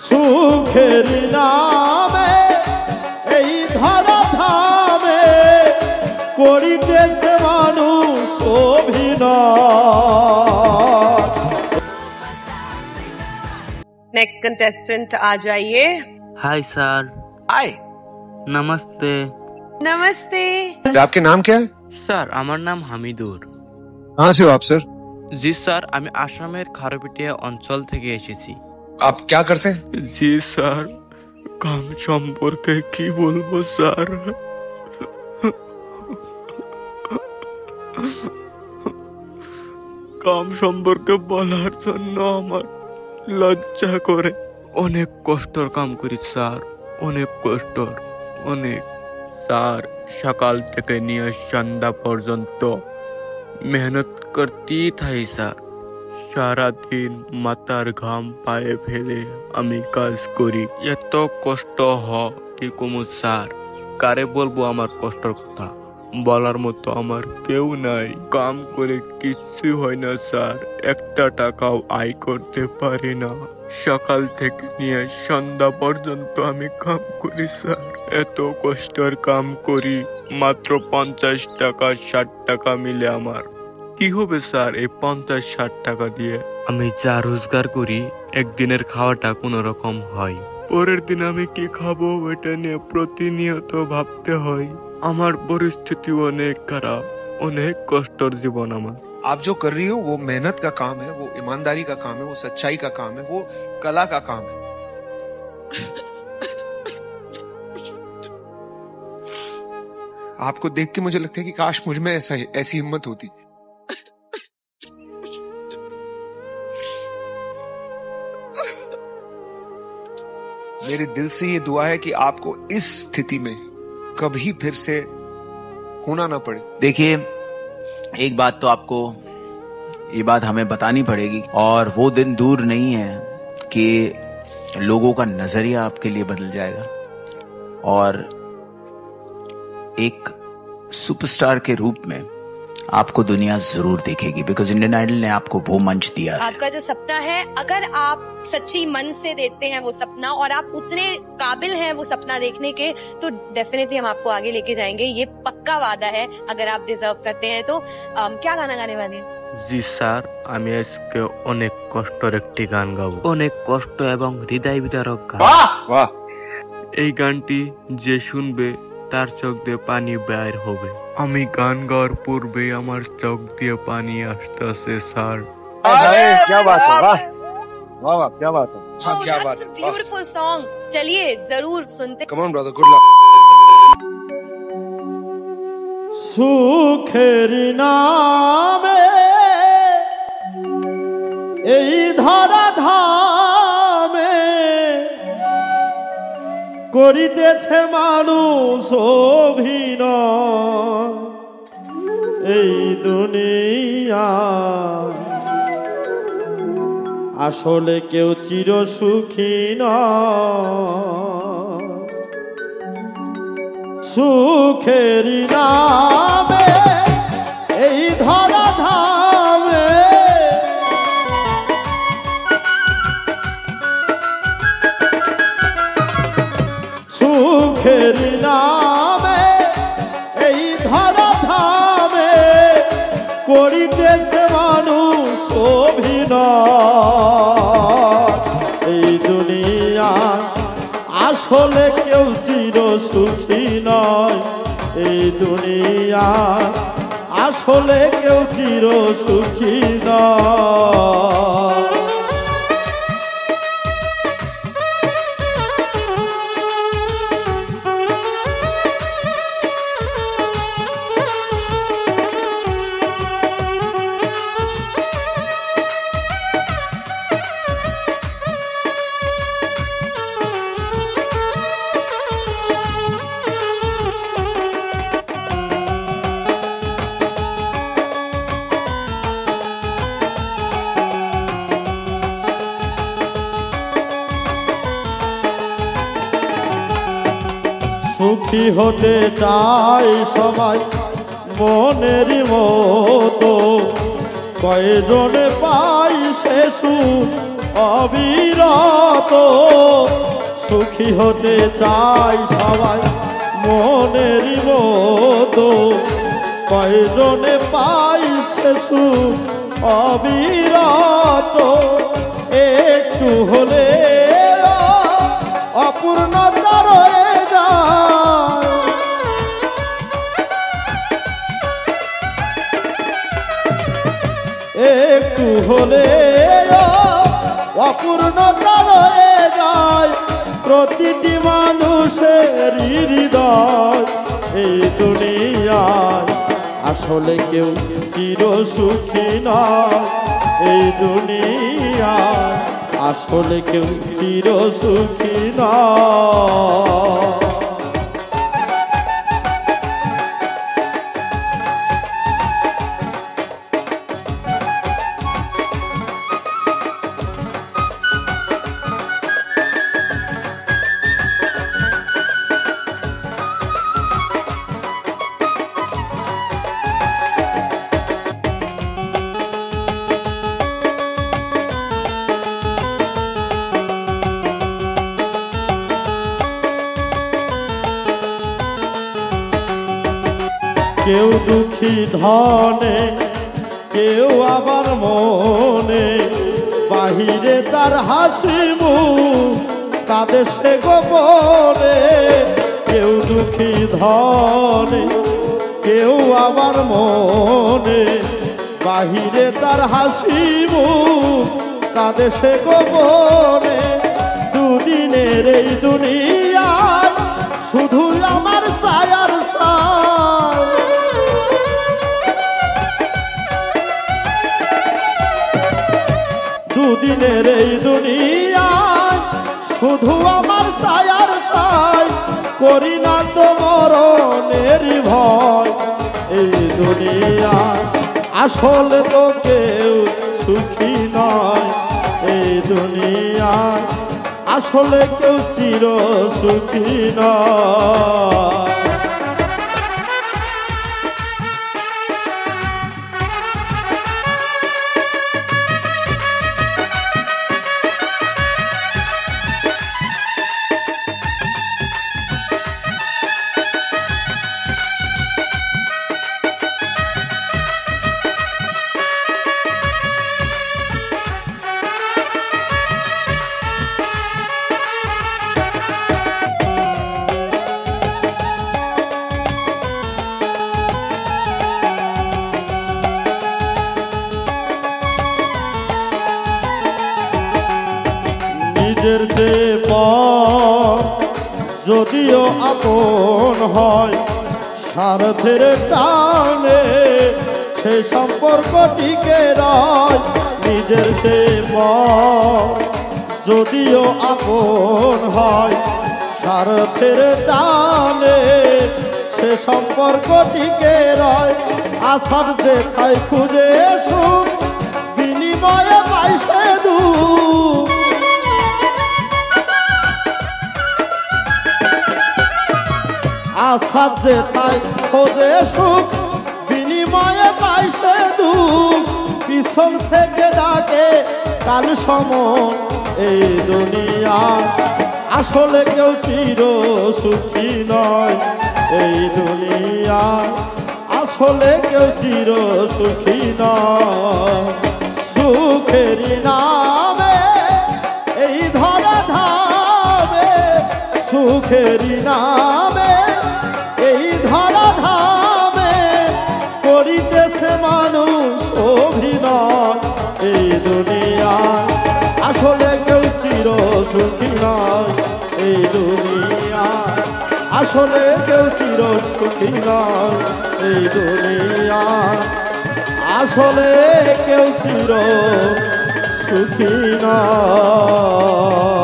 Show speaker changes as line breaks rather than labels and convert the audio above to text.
সুখের নামে এই ধরা ধামে করিতেছে মানুষ অভিনয়।
नेक्स्ट कंटेस्टेंट आ जाइए।
Hi sir.
हाय।
नमस्ते।
नमस्ते।
आपके नाम क्या है?
सर আমার নাম হামিদুর।
कहाँ से हो आप सर?
জি স্যার, আমি আসামের খারপিটিয়া অঞ্চল থেকে এসেছি।
आप क्या करते हैं?
জি স্যার, কাম সম্পর্কে কি বলবো স্যার? কাম সম্পর্কে বলার জন্য আমার লজ্জা করে। অনেক কষ্টর কাম করি স্যার, অনেক কষ্টর, অনেক। স্যার সকাল থেকে নিয়ে সন্ধ্যা পর্যন্ত মেহনত করতেই থাকি স্যার। সারাদিন মাথার ঘাম পায়ে ফেলে আমি কাজ করি। এত কষ্ট হয় কি কমু স্যার, কারে বলবো আমার কষ্টর কথা? বলার মতো আমার কেউ নাই। কাম করে কিচ্ছু হয় না স্যার, একটা টাকাও আয় করতে পারি না। সকাল থেকে নিয়ে সন্ধ্যা পর্যন্ত আমি কাম করি স্যার। এত কষ্টের কাম করি, মাত্র 50 টাকা 60 টাকা মিলে আমার। কি হবে স্যার এই 50-60 টাকা দিয়ে? আমি যা রোজগার করি একদিনের খাওয়াটা কোনো রকম হয়, পরের দিন আমি কি খাবো এটা নিয়ে প্রতিনিয়ত ভাবতে হয়। আমার পরিস্থিতি অনেক খারাপ, অনেক কষ্টের জীবন আমার।
आप जो कर रही हो वो मेहनत का काम है, वो ईमानदारी का काम है, वो सच्चाई का काम है, वो कला का काम है। आपको देख के मुझे लगता है कि काश मुझ में ऐसी हिम्मत होती। मेरे दिल से ये दुआ है कि आपको इस स्थिति में कभी फिर से होना ना पड़े।
देखिए, एक बात तो आपको ये बात हमें बतानी पड़ेगी, और वो दिन दूर नहीं है कि लोगों का नजरिया आपके लिए बदल जाएगा और एक सुपरस्टार के रूप में आपको दुनिया जरूर देखेगी, बिकॉज इंडियन आइडल ने आपको वो मंच दिया है।
आपका जो सपना है, अगर आप सच्ची मन से देखते हैं वो सपना और आप उतने काबिल हैं वो सपना देखने के, तो डेफिनेटली हम आपको आगे लेके जाएंगे। ये पक्का वादा है। अगर आप डिजर्व करते हैं तो क्या गाना गाने वाले हैं?
জি স্যার, আমি আজকে অনেক কষ্টের একটি গান গাবো, অনেক কষ্ট এবং হৃদয় বিদারক গান।
वाह।
এই গানটি যে শুনবে তার চোখ দিয়ে পানি বের হবে। আমি গান গাওয়ার পূর্বে আমার চোখ দিয়ে পানি আসতেছে স্যার।
क्या बात है, वाह वाह वाह, क्या बात है। हाँ, क्या बात है,
ब्यूटीफुल सॉन्ग। चलिए जरूर सुनते।
Come on brother, good luck.
সুখের নামে এই ধরা ধামে করিতেছে মানুষ অভিনয়। এই দুনিয়া আসলে কেউ চির সুখী নয়। সুখের নামে এই ধরা ধামে সুখের নামে এই ধরা ধামে করিতেছে মানুষ অভিনয়। এই দুনিয়া আসলে কেউ চির সুখী নয়। এই দুনিয়া আসলে কেউ চির সুখী নয়। সুখী হতে চাই সবাই মনের মতো, কয়জনে পাই সে সুখ অবিরত। সুখী হতে চাই সবাই মনেরই মতো, কয়জনে পাই সে সুখ অবিরত। একটু হলে অপূর্ণতা রয়ে যায়, একটু হলে অপূর্ণতা রয়ে যায় প্রতিটি মানুষের হৃদয়। এই দুনিয়ায় আসলে কেউ চির সুখী নয়, এই দুনিয়ায় আসলে কেউ চির সুখী নয়। কেউ দুঃখী ধনে, কেউ আবার মনে, বাহিরে তার হাসি মুখ কাঁদে সে গোপনে। কেউ দুঃখী ধনে, কেউ আবার মনে, বাহিরে তার হাসি মুখ কাঁদে সে গোপনে। দুদিনের এই দুনিয়ায় শুধু আমার ছায়ার ছায়া, দুদিনের এই দুনিয়ায় শুধু আমার ছায়ার ছাই, করি না তো মরণের ভয়। এই দুনিয়ায় আসলে তো কেউ সুখী নয়, এই দুনিয়ায় আসলে কেউ চির সুখী নয়। নিজের চেয়ে পর যদিও আপন হয়, স্বার্থের টানে সেই সম্পর্ক টিকে রয়। নিজের চেয়ে পর যদিও আপন হয়, স্বার্থের টানে সে সম্পর্ক টিকে রয়। আশার যে তাই খুঁজে সুখ, বিনিময়ে পাইছে দুঃখ। আশা যে তাই খোঁজে সুখ, বিনিময়ে পাইছে দুঃখ। পিছন থেকে ডাকে কাল সমন, এই দুনিয়া আসলে কেউ চির সুখী নয়, এই দুনিয়া আসলে কেউ চির সুখী নয়। সুখেরই নামে এই ধরা ধামে, সুখেরই নামে এই ধরা ধামে করিতেছে মানুষ অভিনয়। এই দুনিয়ায় আসলে কেউ চির সুখী নয়, এই দুনিয়ায় আসলে কেউ চির সুখী নয়, এই দুনিয়ায় আসলে কেউ চির সুখী নয়।